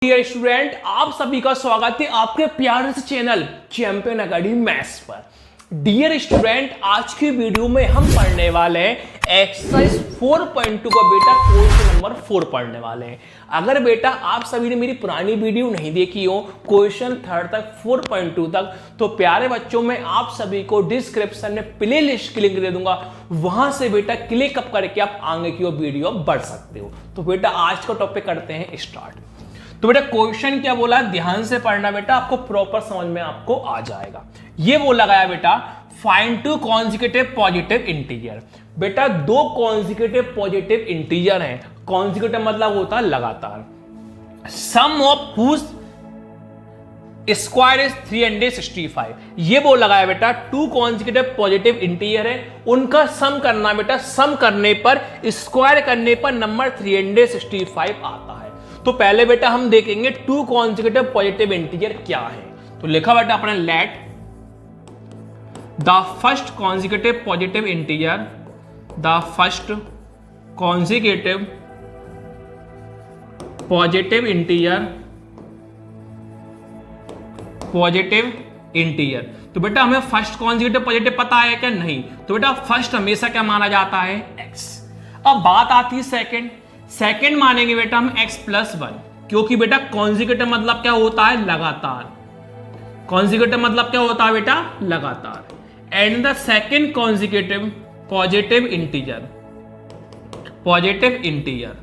Dear student, आप सभी का स्वागत है आपके प्यारे से चैनल चैंपियन अकेडमी मैथ्स पर। डियर स्टूडेंट, आज की वीडियो में हम पढ़ने वाले हैं एक्सरसाइज 4.2 का बेटा क्वेश्चन नंबर 4 पढ़ने वाले हैं। अगर बेटा आप सभी ने मेरी पुरानी वीडियो नहीं देखी हो क्वेश्चन 3 तक 4.2 तक, तो प्यारे बच्चों में आप सभी को डिस्क्रिप्शन में प्ले लिस्ट की लिंक दे दूंगा, वहां से बेटा क्लिक अप करके आप आगे की वीडियो बढ़ सकते हो। तो बेटा आज का टॉपिक करते हैं स्टार्ट। तो बेटा क्वेश्चन क्या बोला, ध्यान से पढ़ना बेटा, आपको प्रॉपर समझ में आपको आ जाएगा। ये बोला गया बेटा find two consecutive positive integer. बेटा दो कॉन्जिक्यूटिव पॉजिटिव इंटीजर हैं। कॉन्जिक्यूटिव मतलब होता है लगातार। सम ऑफ हुज स्क्वायर इज 365। ये बोला गया बेटा टू कॉन्जिक्यूटिव पॉजिटिव इंटीजर है, उनका सम करना बेटा, सम करने पर स्क्वायर करने पर नंबर 365 आता है। तो पहले बेटा हम देखेंगे टू कॉन्जिक्यूटिव पॉजिटिव इंटीजर क्या है। तो लिखा बेटा अपने let the first consecutive positive integer, the first consecutive positive integer, positive integer. तो बेटा हमें फर्स्ट कॉन्जिक्यूटिव पॉजिटिव पता है क्या? नहीं। तो बेटा फर्स्ट हमेशा क्या माना जाता है? x। अब बात आती है सेकंड। सेकंड मानेंगे बेटा हम x प्लस 1, क्योंकि बेटा कॉन्जिक्यूटिव मतलब क्या होता है? लगातार। कॉन्जिक्यूटिव मतलब क्या होता है बेटा? लगातार। And the second consecutive positive integer, positive integer.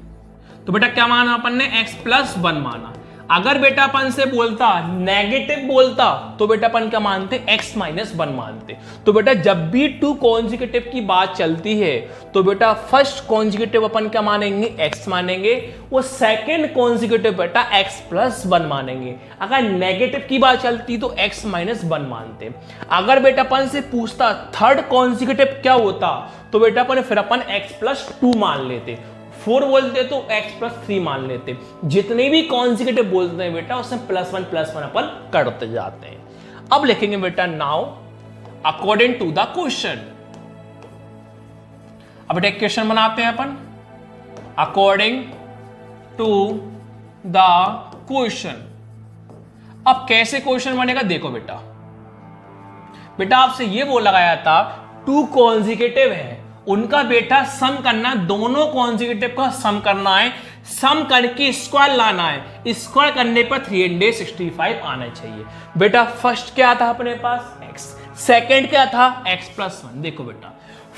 तो बेटा क्या माना अपन ने? x प्लस 1 माना। अगर बेटा अपन से बोलता नेगेटिव बोलता तो बेटा अपन क्या मानते? x माइनस 1 मानते। तो बेटा जब भी टू कॉन्जिक्यूटिव की बात चलती है तो बेटा फर्स्ट कॉन्जिक्यूटिव अपन क्या मानेंगे? x मानेंगे। वो सेकंड कॉन्जिक्यूटिव बेटा x प्लस 1 मानेंगे। अगर नेगेटिव की बात चलती तो x माइनस 1 मानते। अगर बेटा अपन से पूछता थर्ड कॉन्जिक्यूटिव क्या होता, तो बेटा अपन फिर अपन x प्लस 2 मान लेते। 4 बोलते तो x प्लस 3 मान लेते। जितने भी कॉन्जिक्यूटिव बोलते हैं बेटा उसमें प्लस वन अपन करते जाते हैं। अब लिखेंगे बेटा now according to the question. अब बेटा एक क्वेश्चन बनाते हैं अपन अकॉर्डिंग टू द क्वेश्चन। अब कैसे क्वेश्चन बनेगा देखो बेटा। बेटा आपसे यह बोला गया था टू कॉन्जिक्यूटिव है, उनका बेटा सम करना, दोनों कॉन्जिक्यूटिव का सम करना है, सम करके स्क्वायर लाना है, स्क्वायर करने पर 365 आना चाहिए। बेटा फर्स्ट क्या था अपने पास? x। सेकंड क्या था? x plus 1। देखो बेटा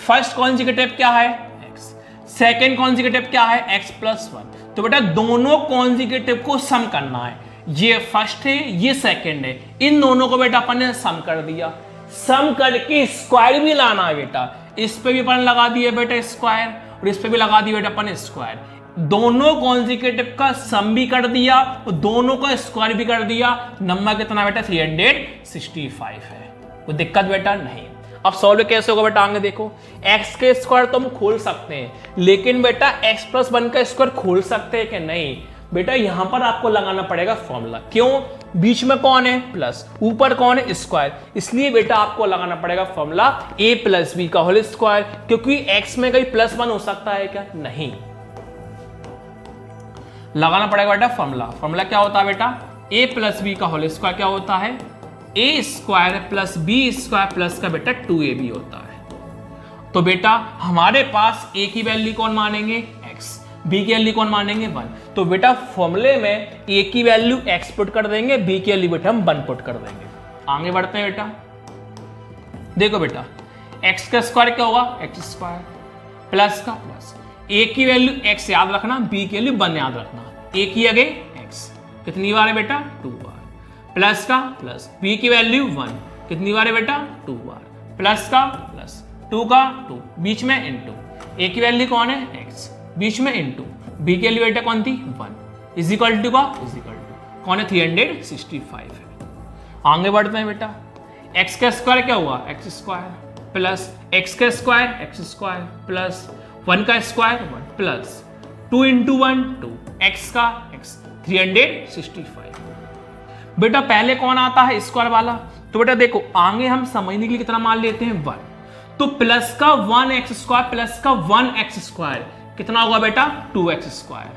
फर्स्ट कॉन्जिक्यूटिव क्या है? x। सेकंड कॉन्जिक्यूटिव क्या है? x plus 1। तो बेटा दोनों कॉन्जिक्यूटिव को सम करना है। ये फर्स्ट है, ये सेकंड है, इन दोनों को बेटा अपन ने सम कर दिया। सम करके स्क्वायर भी लाना है बेटा। इस पे भी अपन लगा दिए बेटा स्क्वायर, और इस पे भी लगा दिए बेटा अपन स्क्वायर। दोनों कॉन्जिक्यूटिव का सम भी कर दिया और दोनों का स्क्वायर भी कर दिया। नंबर कितना बेटा? 365 है। कोई दिक्कत बेटा नहीं। अब सॉल्व कैसे होगा बेटा? आगे देखो। x के स्क्वायर तो हम खोल सकते हैं, लेकिन बेटा x प्लस 1 का स्क्वायर खोल सकते हैं कि नहीं? बेटा यहां पर आपको लगाना पड़ेगा फॉर्मूला। क्यों? बीच में कौन है? प्लस, ऊपर कौन है? स्क्वायर। इसलिए बेटा आपको लगाना पड़ेगा फॉर्मूला a प्लस बी का होल स्क्वायर, क्योंकि x में कहीं प्लस 1 हो सकता है क्या? नहीं। लगाना पड़ेगा बेटा फॉर्मूला। फॉर्मूला क्या होता है बेटा? a प्लस बी का होल स्क्वायर क्या होता है? a square plus B square plus का बेटा 2ab होता है। तो बेटा हमारे पास a की वैल्यू कौन मानेंगे? x। b की वैल्यू कौन मानेंगे? 1। तो बेटा फॉर्मूले में a की वैल्यू x पुट कर देंगे, b की वैल्यू बेटा हम 1 पुट कर देंगे। आगे बढ़ते हैं बेटा। देखो बेटा x का स्क्वायर क्या होगा? x स्क्वायर प्लस का प्लस, a की वैल्यू x याद रखना, b की वैल्यू 1 याद रखना। a की आगे x कितनी बार है बेटा? 2 बार। प्लस का प्लस, b की वैल्यू 1 कितनी बार है बेटा? 2 बार। प्लस का प्लस, 2 का 2, बीच में इनटू, a की वैल्यू कौन है? x, बीच में इनटू, b की वैल्यू बेटा कौन थी? 1, इज इक्वल टू का इज इक्वल टू कौन है? 365 है। आगे बढ़ते हैं बेटा। x का स्क्वायर क्या हुआ? x स्क्वायर प्लस x का स्क्वायर x स्क्वायर प्लस 1 का स्क्वायर 1 प्लस 2 इंटू 1 2, x का x 365। बेटा पहले कौन आता है? स्क्वायर वाला। तो बेटा देखो आगे हम समझने के लिए कितना मान लेते हैं? 1। तो प्लस का 1x स्क्वायर प्लस का 1x स्क्वायर कितना होगा बेटा? 2x square.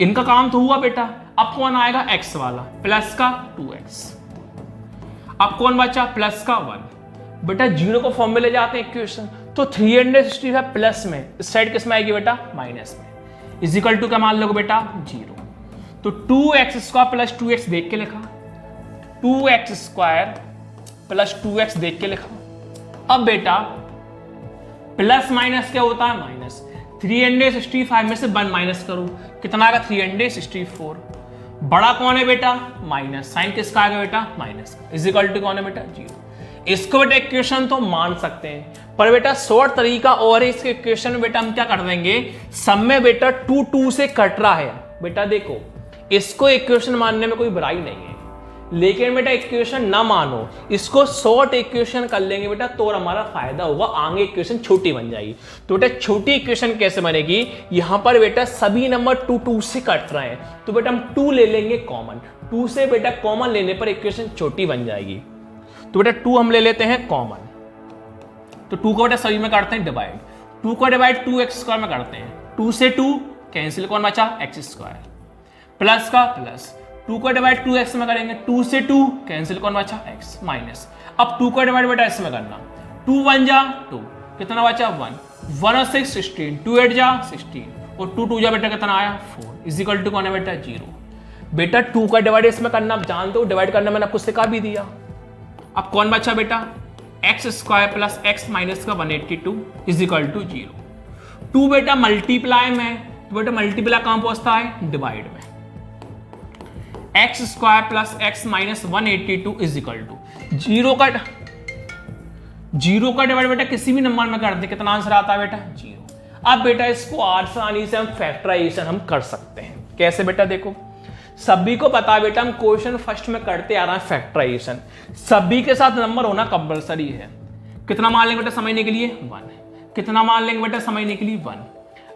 इनका काम तो हुआ बेटा। अब कौन आएगा x वाला, प्लस का 2x। अब कौन बचा, प्लस का 1। बेटा 0 को फॉर्म में ले जाते हैं इक्वेशन, तो 365 प्लस में इस साइड किस में आएगी बेटा, माइनस में, इज इक्वल टू क्या मान लोगे बेटा, 0। तो 2x² प्लस 2x देख के लिखा, 2x² प्लस 2x देख के लिखा। अब बेटा प्लस माइनस क्या होता है, माइनस। 365 में से 1 माइनस करो, कितना आएगा, 364। बड़ा कौन है बेटा, माइनस, साइन किसका आएगा बेटा, माइनस का, इज इक्वल टू कौन है बेटा, 0। इसको बेटा इक्वेशन तो मान सकते हैं, पर बेटा शॉर्ट तरीका और है इसके इक्वेशन में बेटा हम क्या कर देंगे, सब में बेटा 2 2 से कट रहा है। बेटा देखो इसको इक्वेशन मानने में कोई बुराई नहीं है, लेकिन बेटा इक्वेशन ना मानो, इसको शॉर्ट इक्वेशन कर लेंगे बेटा तो हमारा फायदा होगा, आगे इक्वेशन छोटी बन जाएगी। तो बेटा छोटी इक्वेशन कैसे बनेगी, यहां पर बेटा सभी नंबर 2 2 से कट रहे हैं, तो बेटा हम 2 ले लेंगे कॉमन, 2 से बेटा कॉमन लेने पर इक्वेशन छोटी बन जाएगी। तो बेटा 2 हम ले लेते हैं कॉमन, तो 2 को बेटा सभी में करते हैं डिवाइड, 2 को डिवाइड 2x² में करते हैं, 2 से 2 कैंसिल, कौन बचा, x², प्लस का प्लस, 2 को डिवाइड 2x में करेंगे, 2 से 2 कैंसिल, कौन बचा, x, माइनस। अब 2 को डिवाइड बेटा s में करना, 2 1 जा 2, कितना बचा, 1, 1 और 6 16, 2 8 जा 16 और 2 2 जा बेटा कितना आया, 4, इज इक्वल टू कौन है बेटा, 0। बेटा 2 का डिवाइड इसमें करना आप जानते हो, डिवाइड करना मैंने आपको सिखा भी दिया। अब कौन बचा बेटा, x² प्लस x माइनस का 182 इज इक्वल टू 0। 2 बेटा मल्टीप्लाई में, तो बेटा मल्टीप्लाई कहां पहुंचता है, डिवाइड में, x² plus x minus 182 is equal to 0 का डिवाइड बेटा किसी भी नंबर में कर दे, कितना आंसर आता है बेटा, 0। अब बेटा इसको आसानी से हम फैक्टराइजेशन हम कर सकते हैं, कैसे बेटा देखो, सभी को पता है बेटा हम क्वेश्चन फर्स्ट में करते आ रहे हैं फैक्टराइजेशन, सभी के साथ नंबर होना कंपलसरी है। कितना मान लेंगे बेटा समझने के लिए, 1, कितना मान लेंगे बेटा समझने के लिए, 1।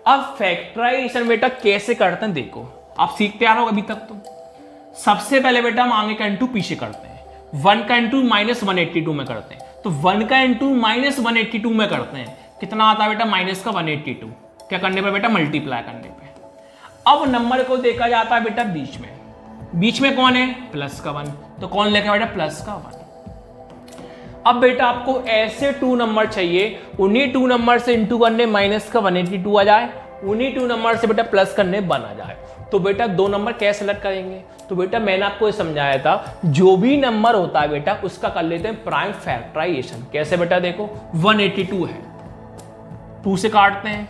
अब फैक्टराइजेशन बेटा कैसे करते हैं देखो, आप सीखते आ रहे हो अभी तक। तो सबसे पहले बेटा हम आगे का इंटू पीछे करते हैं, 1 का इंटू माइनस 182 में करते हैं, तो 1 का इंटू माइनस 182 में करते हैं, कितना आता है बेटा, माइनस का 182, क्या करने पर बेटा, मल्टीप्लाई करने पे। अब नंबर को देखा जाता है बेटा बीच में कौन है, प्लस का 1, तो कौन लेगा बेटा, प्लस का 1। अब बेटा आपको ऐसे 2 नंबर चाहिए, उन्हीं 2 नंबर से इंटू करने माइनस का 182 आ जाए, उन्हीं 2 नंबर से बेटा प्लस करने 1 आ जाए। तो बेटा 2 नंबर कैसे सेलेक्ट करेंगे, तो बेटा मैंने आपको ये समझाया था, जो भी नंबर होता है बेटा उसका कर लेते हैं प्राइम फैक्टराइजेशन। कैसे बेटा देखो, 182 है, 2 से काटते हैं,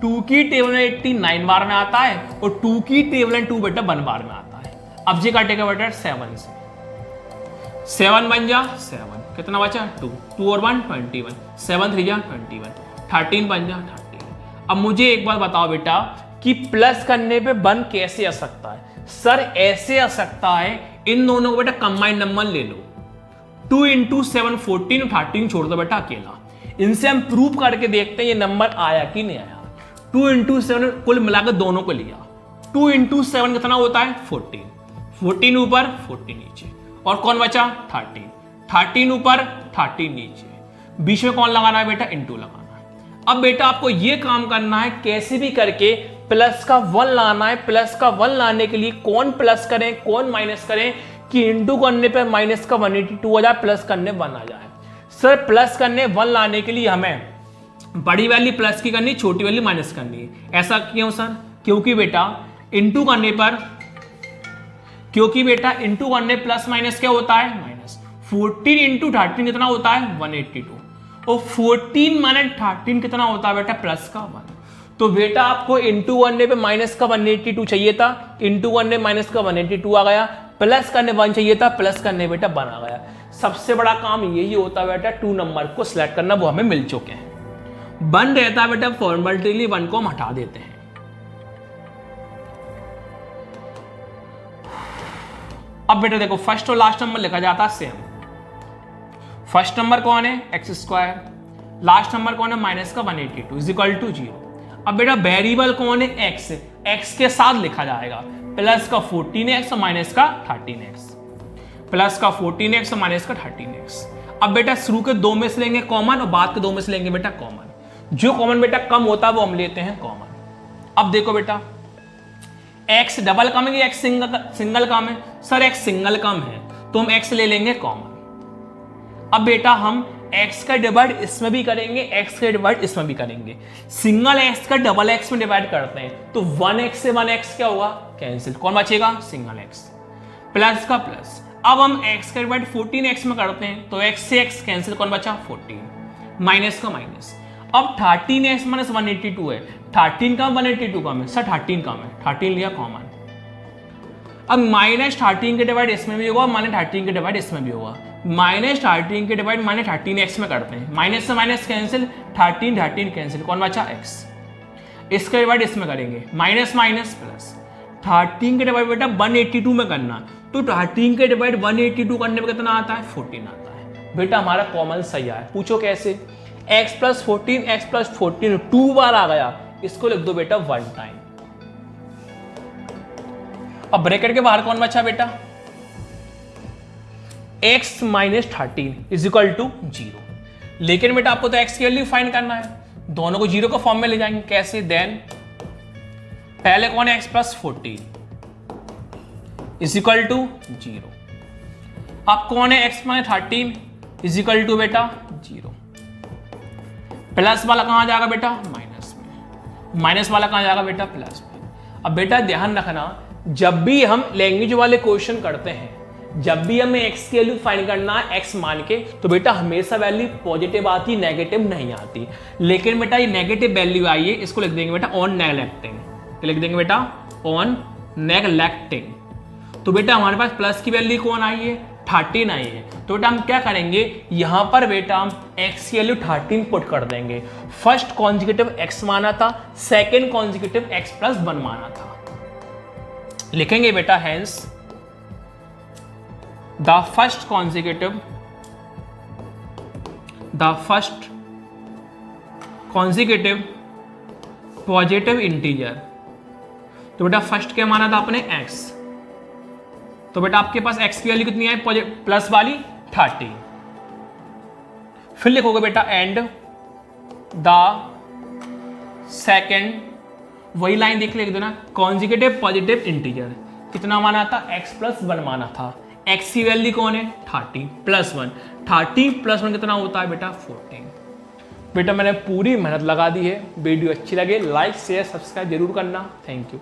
2 की टेबल में 89 बार में आता है और 2 की टेबल में 2 बेटा 1 बार में आता है। अब ये काटेगा बेटा 7 से, 7 बन जा 7, कितना बचा, 2 और 1 21, 7 3 जा 21, 13 बन जा 13। अब मुझे एक बात बताओ बेटा कि प्लस करने पे 1 कैसे आ सकता है, सर ऐसे आ सकता है, इन दोनों को बेटा कंबाइंड नंबर ले लो, 2 इंटू 7 14, 13 छोड़ दो बेटा अकेला, इनसे हम प्रूव करके देखते हैं ये नंबर आया कि नहीं आया। 2 इंटू 7 कुल मिलाकर दोनों को लिया, 2 इंटू 7 कितना होता है, 14, 14 ऊपर 14 नीचे, और कौन बचा, 13, 13 ऊपर 13 नीचे, बीच में कौन लगाना है बेटा, इंटू लगाना है। अब बेटा आपको ये काम करना है, कैसे भी करके प्लस का 1 लाना है। प्लस का 1 लाने के लिए कौन प्लस करें कौन माइनस करें, कि इंटू करने पे माइनस का 182 आ जाए, प्लस करने 1 आ जाए। सर प्लस करने 1 लाने के लिए हमें बड़ी वैल्यू प्लस की करनी, छोटी वैल्यू माइनस करनी है। ऐसा क्यों सर, क्योंकि बेटा इंटू करने प्लस माइनस क्या होता है, माइनस। 14 इंटू 13 कितना होता है, 182, और 14 माइनस 13 कितना होता है बेटा, प्लस का 1। तो बेटा आपको इंटू करने पे माइनस का 182 चाहिए था, इंटू करने माइनस का 182 आ गया, प्लस करने 1 चाहिए था, प्लस करने बेटा 1 आ गया। सबसे बड़ा काम यही होता है बेटा 2 नंबर को सिलेक्ट करना, वो हमें मिल चुके हैं। 1 रहता है बेटा फॉर्मेलिटी, 1 को हम हटा देते हैं। अब बेटा देखो फर्स्ट और लास्ट नंबर लिखा जाता है सेम। फर्स्ट नंबर कौन है, x², लास्ट नंबर कौन है, माइनस का 182 इज इक्वल टू 0। अब बेटा वेरिएबल कौन है, x, x के साथ लिखा जाएगा, प्लस का 14x और माइनस का 13x, प्लस का 14x और माइनस का 13x। अब बेटा शुरू के 2 में से लेंगे कॉमन और बाद के 2 में से लेंगे बेटा कॉमन, जो कॉमन बेटा कम होता है वो हम लेते हैं कॉमन। अब देखो बेटा एक्स डबल कम है कि एक्स सिंगल कम है? सर एक्स सिंगल कम है तो हम एक्स ले लेंगे कॉमन। अब बेटा हम x का डिवाइड इसमें भी करेंगे, x का डिवाइड इसमें भी करेंगे। सिंगल x का डबल x में डिवाइड करते हैं तो 1x से 1x क्या होगा? कैंसिल। कौन बचेगा? Single x। प्लस का प्लस। अब हम x का डिवाइड 14x में करते हैं तो x से x कैंसिल, कौन बचा? 14। माइनस का माइनस। अब 13x माइनस 182 है, 13 का 182 कम है, सर 13 कम है, 13 लिया कॉमन। अब माइनस 13 के डिवाइड इसमें भी होगा, माइनस 13 के डिवाइड इसमें भी होगा। माइनस 13 के डिवाइड माइनस 13x में करते हैं, माइनस से माइनस कैंसिल, 13 कैंसिल, कौन बचा? x। इसका डिवाइड इसमें करेंगे, माइनस माइनस प्लस। 13 के डिवाइड बेटा 182 में करना, तो 13 के डिवाइड 182 करने में कितना आता है? 14 आता है। बेटा हमारा कॉमन सही आया। पूछो कैसे? x प्लस 14 2 बार आ गया, इसको लिख दो बेटा 1 टाइम। अब ब्रैकेट के बाहर कौन बचा बेटा? x minus 13 is equal to 0। लेकिन बेटा आपको तो x की वैल्यू फाइंड करना है, दोनों को 0 के फॉर्म में ले जाएंगे। कैसे? देन पहले कौन है? x plus 14 is equal to 0। अब कौन है? x minus 13 is equal to बेटा 0। प्लस वाला कहां जाएगा बेटा? माइनस में। माइनस वाला कहां जाएगा बेटा? प्लस में। अब बेटा ध्यान रखना, जब भी हम लैंग्वेज वाले क्वेश्चन करते हैं, जब भी हमें x की वैल्यू फाइंड करना है x मान के, तो बेटा हमेशा वैल्यू पॉजिटिव आती, नेगेटिव नहीं आती। लेकिन बेटा ये नेगेटिव वैल्यू आई है, इसको लिख देंगे बेटा ऑन नेगलेक्टिंग। लिख देंगे बेटा ऑन नेगलेक्टिंग। तो बेटा हमारे पास प्लस की वैल्यू कौन आई है? 13 आई है। तो बेटा हम क्या करेंगे, यहां पर बेटा हम x की वैल्यू 13 पुट कर देंगे। फर्स्ट कॉन्जिक्यूटिव x माना था, सेकेंड कॉन्जिक्यूटिव x प्लस 1 माना था। लिखेंगे बेटा hence the first consecutive positive integer. तो बेटा फर्स्ट क्या माना था आपने? x। तो बेटा आपके पास x की वैल्यू कितनी है? प्लस वाली 30। फिर लिखोगे बेटा एंड द सेकेंड, वही लाइन लिख देना, कॉन्जिक्यूटिव पॉजिटिव इंटीजर। कितना माना था? x प्लस 1 माना था। x की वैल्यू कौन है? 30 प्लस 1। 30 प्लस 1 कितना होता है बेटा? 14। बेटा मैंने पूरी मेहनत लगा दी है। वीडियो अच्छी लगे लाइक शेयर सब्सक्राइब जरूर करना। Thank you.